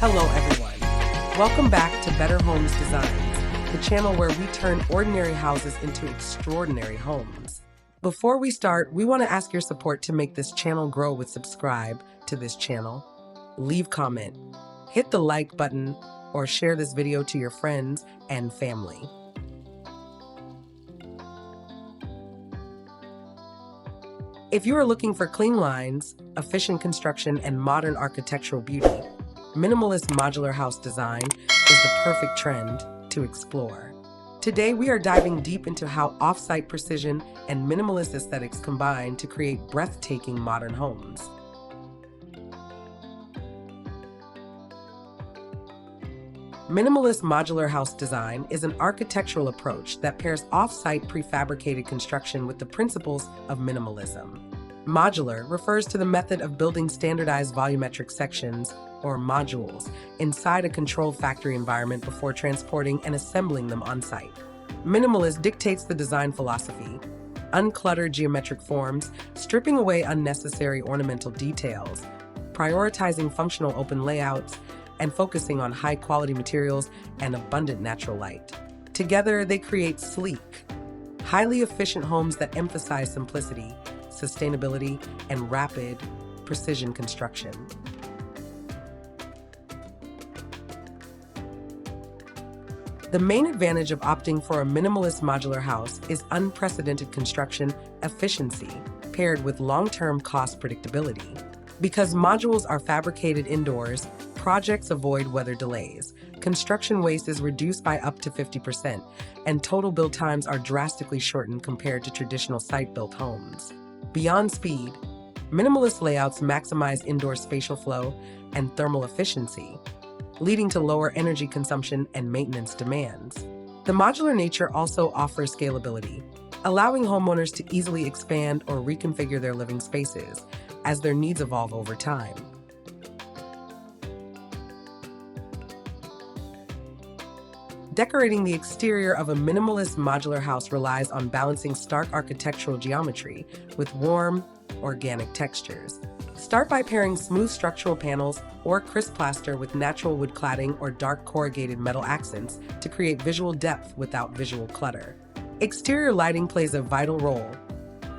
Hello everyone. Welcome back to Better Homes Designs, the channel where we turn ordinary houses into extraordinary homes. Before we start, we want to ask your support to make this channel grow with subscribe to this channel, leave comment, hit the like button, or share this video to your friends and family. If you are looking for clean lines, efficient construction, and modern architectural beauty, Minimalist Modular House Design is the perfect trend to explore. Today, we are diving deep into how off-site precision and minimalist aesthetics combine to create breathtaking modern homes. Minimalist Modular House Design is an architectural approach that pairs off-site prefabricated construction with the principles of minimalism. Modular refers to the method of building standardized volumetric sections, or modules, inside a controlled factory environment before transporting and assembling them on-site. Minimalist dictates the design philosophy: uncluttered geometric forms, stripping away unnecessary ornamental details, prioritizing functional open layouts, and focusing on high-quality materials and abundant natural light. Together, they create sleek, highly efficient homes that emphasize simplicity, sustainability, and rapid precision construction. The main advantage of opting for a minimalist modular house is unprecedented construction efficiency paired with long-term cost predictability. Because modules are fabricated indoors, projects avoid weather delays, construction waste is reduced by up to 50%, and total build times are drastically shortened compared to traditional site-built homes. Beyond speed, minimalist layouts maximize indoor spatial flow and thermal efficiency, leading to lower energy consumption and maintenance demands. The modular nature also offers scalability, allowing homeowners to easily expand or reconfigure their living spaces as their needs evolve over time. Decorating the exterior of a minimalist modular house relies on balancing stark architectural geometry with warm, organic textures. Start by pairing smooth structural panels or crisp plaster with natural wood cladding or dark corrugated metal accents to create visual depth without visual clutter. Exterior lighting plays a vital role.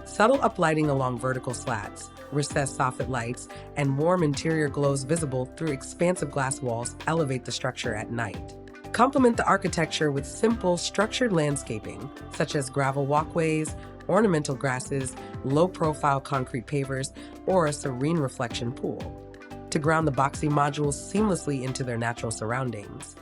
Subtle uplighting along vertical slats, recessed soffit lights, and warm interior glows visible through expansive glass walls elevate the structure at night. Complement the architecture with simple, structured landscaping, such as gravel walkways, ornamental grasses, low-profile concrete pavers, or a serene reflection pool, to ground the boxy modules seamlessly into their natural surroundings.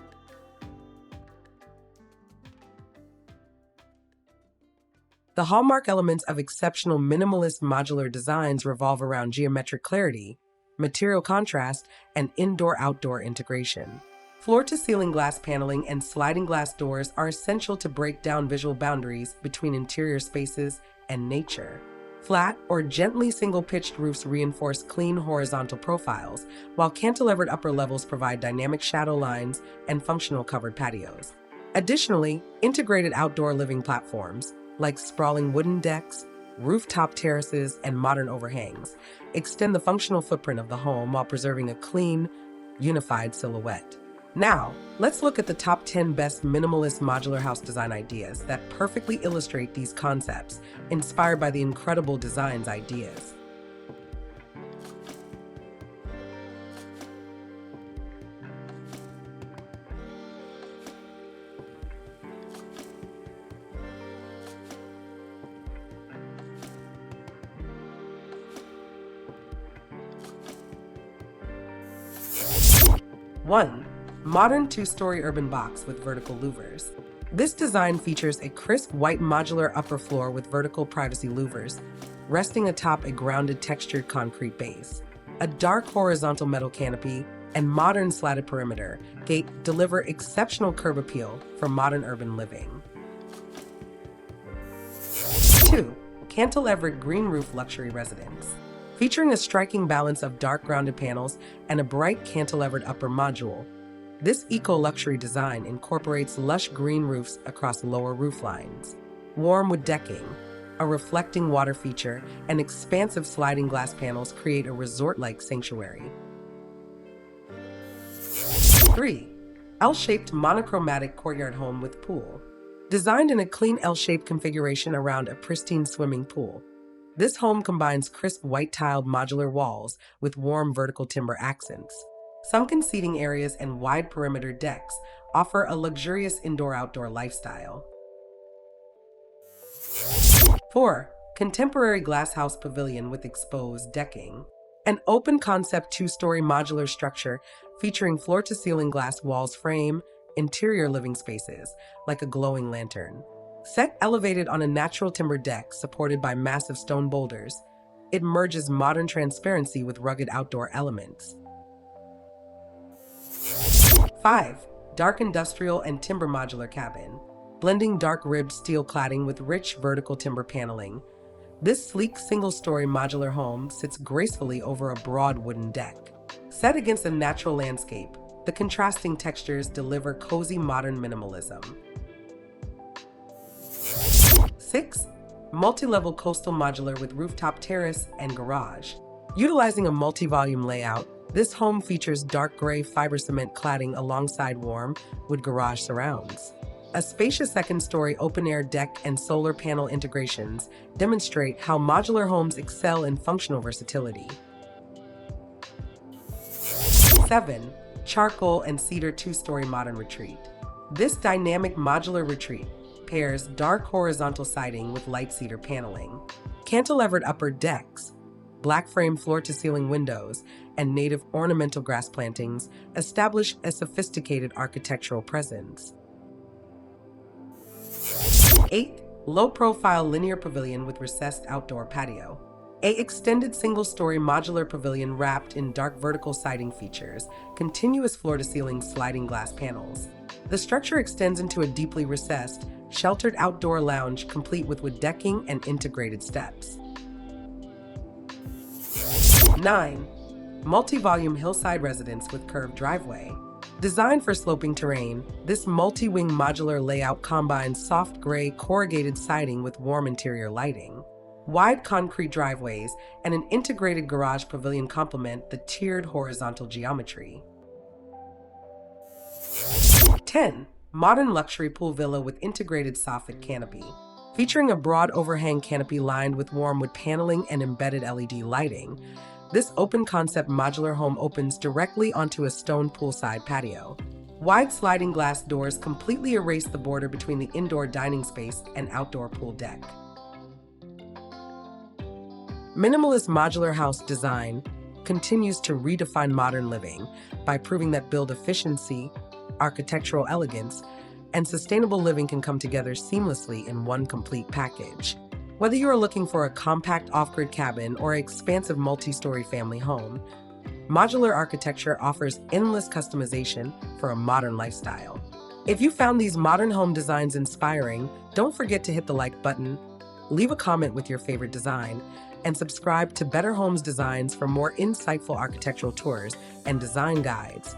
The hallmark elements of exceptional minimalist modular designs revolve around geometric clarity, material contrast, and indoor-outdoor integration. Floor-to-ceiling glass paneling and sliding glass doors are essential to break down visual boundaries between interior spaces and nature. Flat or gently single-pitched roofs reinforce clean horizontal profiles, while cantilevered upper levels provide dynamic shadow lines and functional covered patios. Additionally, integrated outdoor living platforms, like sprawling wooden decks, rooftop terraces, and modern overhangs, extend the functional footprint of the home while preserving a clean, unified silhouette. Now, let's look at the top 10 best minimalist modular house design ideas that perfectly illustrate these concepts, inspired by the incredible designs ideas. One. Modern two-story urban box with vertical louvers. This design features a crisp white modular upper floor with vertical privacy louvers, resting atop a grounded textured concrete base. A dark horizontal metal canopy and modern slatted perimeter gate deliver exceptional curb appeal for modern urban living. 2. Cantilevered green roof luxury residence. Featuring a striking balance of dark grounded panels and a bright cantilevered upper module, this eco-luxury design incorporates lush green roofs across lower roof lines. Warm wood decking, a reflecting water feature, and expansive sliding glass panels create a resort-like sanctuary. 3. L-shaped monochromatic courtyard home with pool. Designed in a clean L-shaped configuration around a pristine swimming pool. This home combines crisp white-tiled modular walls with warm vertical timber accents. Sunken seating areas and wide perimeter decks offer a luxurious indoor-outdoor lifestyle. 4. Contemporary glasshouse pavilion with exposed decking. An open-concept two-story modular structure featuring floor-to-ceiling glass walls frame interior living spaces like a glowing lantern. Set elevated on a natural timber deck supported by massive stone boulders, it merges modern transparency with rugged outdoor elements. 5. Dark industrial and timber modular cabin. Blending dark ribbed steel cladding with rich vertical timber paneling. This sleek single-story modular home sits gracefully over a broad wooden deck. Set against a natural landscape, the contrasting textures deliver cozy modern minimalism. 6. Multi-level coastal modular with rooftop terrace and garage. Utilizing a multi-volume layout, this home features dark gray fiber cement cladding alongside warm wood garage surrounds. A spacious second-story open-air deck and solar panel integrations demonstrate how modular homes excel in functional versatility. 7. Charcoal and cedar two-story modern retreat. This dynamic modular retreat pairs dark horizontal siding with light cedar paneling. Cantilevered upper decks, black frame floor-to-ceiling windows, and native ornamental grass plantings establish a sophisticated architectural presence. 8. Low-profile linear pavilion with recessed outdoor patio. A extended single-story modular pavilion wrapped in dark vertical siding features continuous floor-to-ceiling sliding glass panels. The structure extends into a deeply recessed, sheltered outdoor lounge complete with wood decking and integrated steps. 9. Multi-volume hillside residence with curved driveway. Designed for sloping terrain, this multi-wing modular layout combines soft gray corrugated siding with warm interior lighting. Wide concrete driveways and an integrated garage pavilion complement the tiered horizontal geometry. 10. Modern luxury pool villa with integrated soffit canopy. Featuring a broad overhang canopy lined with warm wood paneling and embedded LED lighting, this open-concept modular home opens directly onto a stone poolside patio. Wide sliding glass doors completely erase the border between the indoor dining space and outdoor pool deck. Minimalist modular house design continues to redefine modern living by proving that build efficiency, architectural elegance, and sustainable living can come together seamlessly in one complete package. Whether you are looking for a compact off-grid cabin or an expansive multi-story family home, modular architecture offers endless customization for a modern lifestyle. If you found these modern home designs inspiring, don't forget to hit the like button, leave a comment with your favorite design, and subscribe to Better Homes Designs for more insightful architectural tours and design guides.